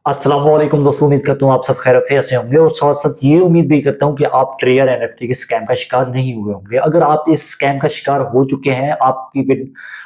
अस्सलाम वालेकुम दोस्तों, उम्मीद करता हूँ आप सब खैरियत से होंगे और साथ साथ ये उम्मीद भी करता हूँ कि आप ट्रेयर एनएफटी के स्कैम का शिकार नहीं हुए होंगे। अगर आप इस स्कैम का शिकार हो चुके हैं,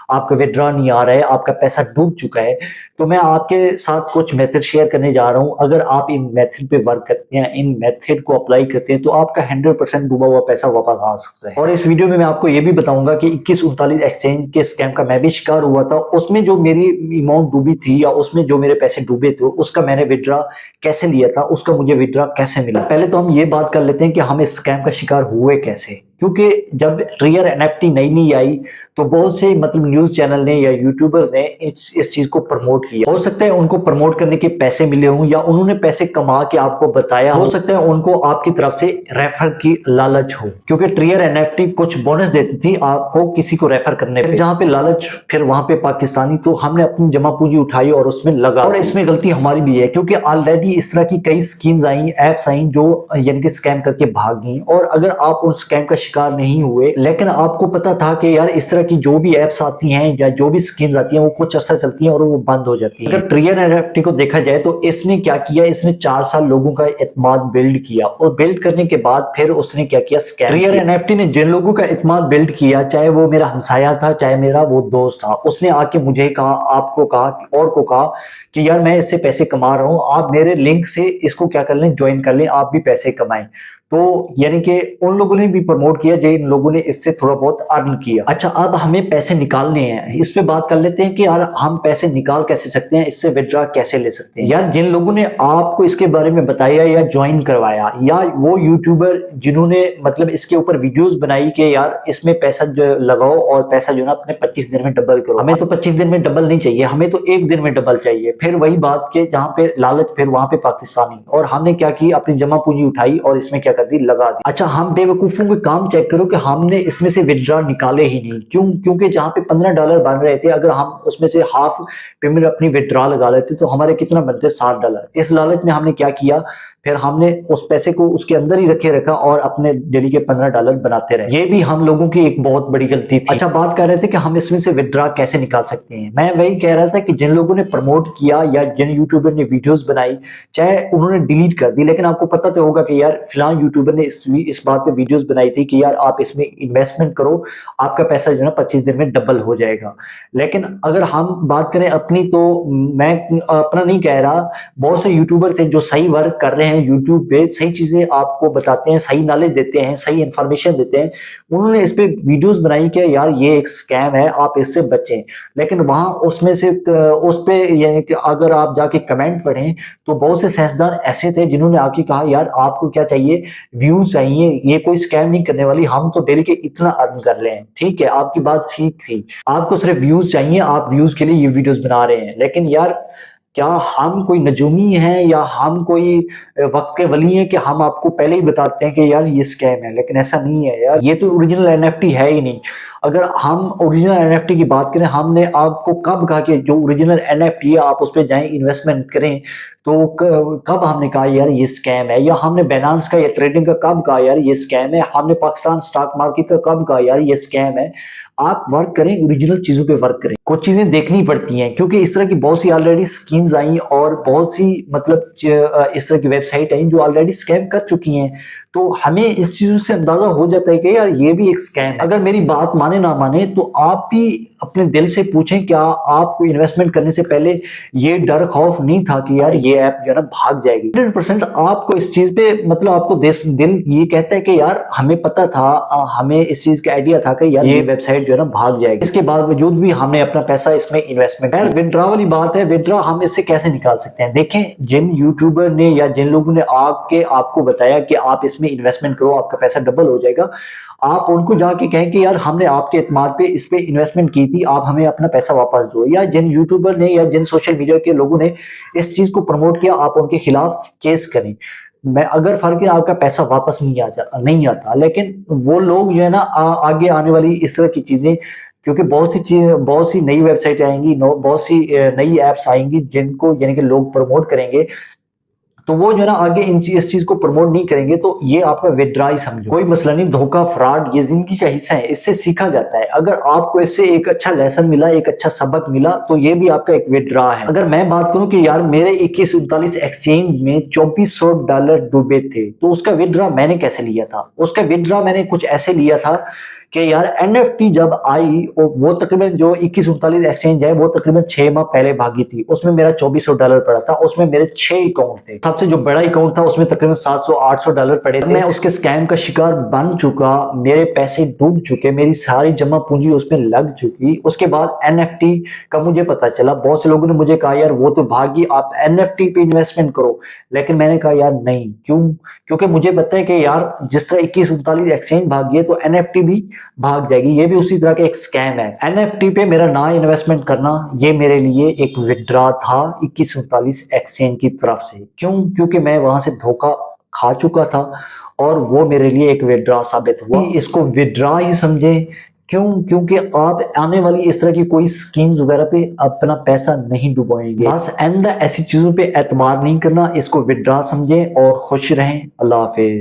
आपका विड्रॉ नहीं आ रहा है, आपका पैसा डूब चुका है, तो मैं आपके साथ कुछ मेथड शेयर करने जा रहा हूँ। अगर आप इन मेथड पे वर्क करते हैं, इन मेथड को अप्लाई करते हैं, तो आपका 100% डूबा हुआ पैसा वापस आ सकता है। और इस वीडियो में मैं आपको ये भी बताऊंगा कि 2139 एक्सचेंज के स्कैम का मैं भी शिकार हुआ था। उसमें जो मेरी अमाउंट डूबी थी या उसमें जो मेरे पैसे डूबे थे, उसका मैंने विड्रॉ कैसे लिया था, उसका मुझे विड्रॉ कैसे मिला। पहले तो हम ये बात कर लेते हैं कि हम इस स्कैम का शिकार हुए कैसे। क्योंकि जब ट्रियर एनएफटी नई नई आई तो बहुत से न्यूज चैनल ने या यूट्यूबर ने इस चीज को प्रमोट किया। हो सकता है उनको प्रमोट करने के पैसे मिले हों या उन्होंने पैसे कमा के आपको बताया हो सकता है उनको आपकी तरफ से रेफर की लालच हो, क्योंकि ट्रियर एनएफटी कुछ बोनस देती थी आपको किसी को रेफर करने पे। जहां पे लालच, फिर वहां पे पाकिस्तानी, तो हमने अपनी जमा पूंजी उठाई और उसमें लगा। और इसमें गलती हमारी भी है क्योंकि ऑलरेडी इस तरह की कई स्कीम्स आई, एप्स आई जो यानी कि स्कैम करके भाग गई। और अगर आप उन स्कैम का शिकार नहीं हुए लेकिन आपको पता था कि यार इस तरह की जो भी एप्स आती हैं या जो भी स्कीम्स आती हैं वो कुछ अर्सा चलती हैं और वो बंद हो जाती है। अगर ट्रियर एनएफटी को देखा जाए तो इसने क्या किया, इसने 4 साल लोगों का एतमाद बिल्ड किया और बिल्ड करने के बाद फिर उसने क्या किया, स्कैम। ट्रियर एनएफटी ने जिन लोगों का एतमाद बिल्ड किया, चाहे वो मेरा हमसाया था, चाहे मेरा वो दोस्त था, उसने आके मुझे कहा, आपको कहा और को कहा कि यार मैं इससे पैसे कमा रहा हूं, आप मेरे लिंक से इसको क्या कर लें, ज्वाइन कर लें, आप भी पैसे कमाएं। तो यानी कि उन लोगों ने भी प्रमोट किया जिन लोगों ने इससे थोड़ा बहुत अर्न किया। अच्छा, अब हमें पैसे निकालने हैं, इस पे बात कर लेते हैं कि यार हम पैसे निकाल कैसे सकते हैं, इससे विड्रॉ कैसे ले सकते हैं। यार जिन लोगों ने आपको इसके बारे में बताया या ज्वाइन करवाया, या वो यूट्यूबर जिन्होंने मतलब इसके ऊपर वीडियोस बनाई कि यार इसमें पैसा जो लगाओ और पैसा जो ना अपने 25 दिन में डबल करो। हमें तो 25 दिन में डबल नहीं चाहिए, हमें तो 1 दिन में डबल चाहिए। फिर वही बात के जहां पे लालच, फिर वहां पे पाकिस्तानी। और हमने क्या की, अपनी जमा पूंजी उठाई और इसमें क्या कर दी, लगा दी। अच्छा, हम बेवकूफों के काम चेक करो कि हमने इसमें से विड्रॉ निकाले ही नहीं। क्यों? क्योंकि जहां पे $15 बन रहे थे, अगर हम उसमें से हाफ पेमेंट अपनी विड्रॉ लगा लेते तो हमारे कितना बनते, $60। इस लालच में हमने क्या किया, फिर हमने उस पैसे को उसके अंदर ही रखा और अपने डेली के $15 बनाते रहे। ये भी हम लोगों की एक बहुत बड़ी गलती थी। अच्छा, बात कर रहे थे कि हम इसमें से विड्रॉ कैसे निकाल सकते हैं। मैं वही कह रहा था कि जिन लोगों ने प्रमोट किया या जिन यूट्यूबर ने वीडियोस बनाई, चाहे उन्होंने डिलीट कर दी, लेकिन आपको पता तो होगा कि यार फिलहाल यूट्यूबर ने इस बात पे वीडियोस बनाई थी कि यार आप इसमें इन्वेस्टमेंट करो, आपका पैसा जो है 25 दिन में डबल हो जाएगा। लेकिन अगर हम बात करें अपनी, तो मैं अपना नहीं कह रहा, बहुत से यूट्यूबर थे जो सही वर्क कर रहे हैं यूट्यूब पे, सही चीजें आपको बताते हैं, सही नॉलेज देते हैं, सही इंफॉर्मेशन देते हैं। उन्होंने इस पे वीडियोस बनाई कि यार ये एक स्कैम है, आप इससे बचें। लेकिन वहां उसमें से उस पे यानी कि अगर आप जाके कमेंट पढ़ें तो बहुत से सियासतदान ऐसे थे जिन्होंने आके कहा यार आपको क्या चाहिए, व्यूज चाहिए, ये कोई स्कैम नहीं करने वाली, हम तो डेली के इतना अर्न कर रहे हैं। ठीक है, आपकी बात ठीक थी, आपको सिर्फ व्यूज चाहिए, आप व्यूज के लिए ये वीडियोस बना रहे हैं। लेकिन यार क्या हम कोई नजूमी हैं या हम कोई वक्त के वली हैं कि हम आपको पहले ही बताते हैं कि यार ये स्कैम है। लेकिन ऐसा नहीं है यार, ये तो ओरिजिनल एनएफटी है ही नहीं। अगर हम ओरिजिनल एनएफटी की बात करें, हमने आपको कब कहा कि जो ओरिजिनल एनएफटी है आप उस पर जाएं, इन्वेस्टमेंट करें, तो कब हमने कहा यार ये स्कैम है? या हमने बाइनेंस का या ट्रेडिंग का कब कहा यार ये स्कैम है? हमने पाकिस्तान स्टॉक मार्केट का कब कहा यार ये स्कैम है? आप वर्क करें, ओरिजिनल चीजों पे वर्क करें। कुछ चीजें देखनी पड़ती हैं क्योंकि इस तरह की बहुत सी ऑलरेडी स्कीम्स आई और बहुत सी मतलब इस तरह की वेबसाइट आई जो ऑलरेडी स्कैम कर चुकी हैं। तो हमें इस चीजों से अंदाजा हो जाता है कि यार ये भी एक स्कैम है। अगर मेरी बात माने ना माने तो आप भी अपने दिल से पूछें, क्या आपको इन्वेस्टमेंट करने से पहले ये डर खौफ नहीं था कि यार ये ऐप जो है ना भाग जाएगी? 100% आपको इस चीज पे मतलब आपको दिल ये कहता है कि यार हमें पता था, हमें इस चीज का आइडिया था कि यार ये वेबसाइट जो है ना भाग जाएगी। इसके बावजूद भी हमने अपना पैसा इसमें इन्वेस्टमेंट किया। विड्रॉ वाली बात है, विड्रॉ हम इससे कैसे निकाल सकते हैं? देखें, जिन यूट्यूबर ने या जिन लोगों ने आपको बताया कि आप इसमें इन्वेस्टमेंट करो, आपका पैसा डबल हो जाएगा, आप उनको जाके कहें कि यार हमने आपके एतमाद पे इस पे इन्वेस्टमेंट की थी, आप हमें अपना पैसा वापस दो। या जिन यूट्यूबर ने या जिन सोशल मीडिया के लोगों ने इस चीज को प्रमोट किया, आप उनके खिलाफ केस करें। मैं अगर फर्क है आपका पैसा वापस नहीं आता, लेकिन वो लोग जो है ना आगे आने वाली इस तरह की चीजें, क्योंकि बहुत सी नई वेबसाइट आएंगी, बहुत सी नई एप्स आएंगी जिनको यानी कि लोग प्रमोट करेंगे तो वो जो है ना आगे इस चीज को प्रमोट नहीं करेंगे, तो ये आपका विड्रा ही समझो। कोई मसला नहीं, धोखा फ्रॉड ये जिंदगी का हिस्सा है, इससे सीखा जाता है। अगर आपको इससे एक अच्छा लेसन मिला, एक अच्छा सबक मिला, तो ये भी आपका एक विड्रा है। अगर मैं बात करूं कि यार मेरे 2139 एक्सचेंज में $2400 डूबे थे, तो उसका विड्रा मैंने कैसे लिया था? उसका विड्रा मैंने कुछ ऐसे लिया था कि यार एनएफटी जब आई, वो तकरीबन जो 2139 एक्सचेंज है वो तकरीबन 6 माह पहले भागी थी। उसमें मेरा $2400 पड़ा था, उसमें मेरे 6 अकाउंट थे। सबसे जो बड़ा अकाउंट था उसमें तकरीबन $700-800 पड़े थे। मैं उसके स्कैम का शिकार बन चुका, मेरे पैसे डूब चुके, मेरी सारी जमा पूंजी उसमें लग चुकी। उसके बाद एनएफटी का मुझे पता चला, बहुत से लोगों ने मुझे कहा यार वो तो भागी, आप एनएफटी पे इन्वेस्टमेंट करो। लेकिन मैंने कहा यार नहीं, क्यों? क्योंकि मुझे पता है कि यार जिस तरह 2139 एक्सचेंज भागी है तो एनएफटी भी भाग जाएगी। ये भी उसी तरह का एक स्कैम है। एनएफटी पे मेरा ना इन्वेस्टमेंट करना ये मेरे लिए एक विड्रॉ था 2139 एक्सचेंज की तरफ से। क्यों? क्योंकि मैं वहां से धोखा खा चुका था और वो मेरे लिए एक विड्रॉ साबित हुआ। इसको विड्रॉ ही समझे। क्यों? क्योंकि आप आने वाली इस तरह की कोई स्कीम्स वगैरह पे अपना पैसा नहीं डुबाएंगे। बस ऐसी चीजों पे एतबार नहीं करना, इसको विड्रॉ समझें और खुश रहें। अल्लाह हाफिज।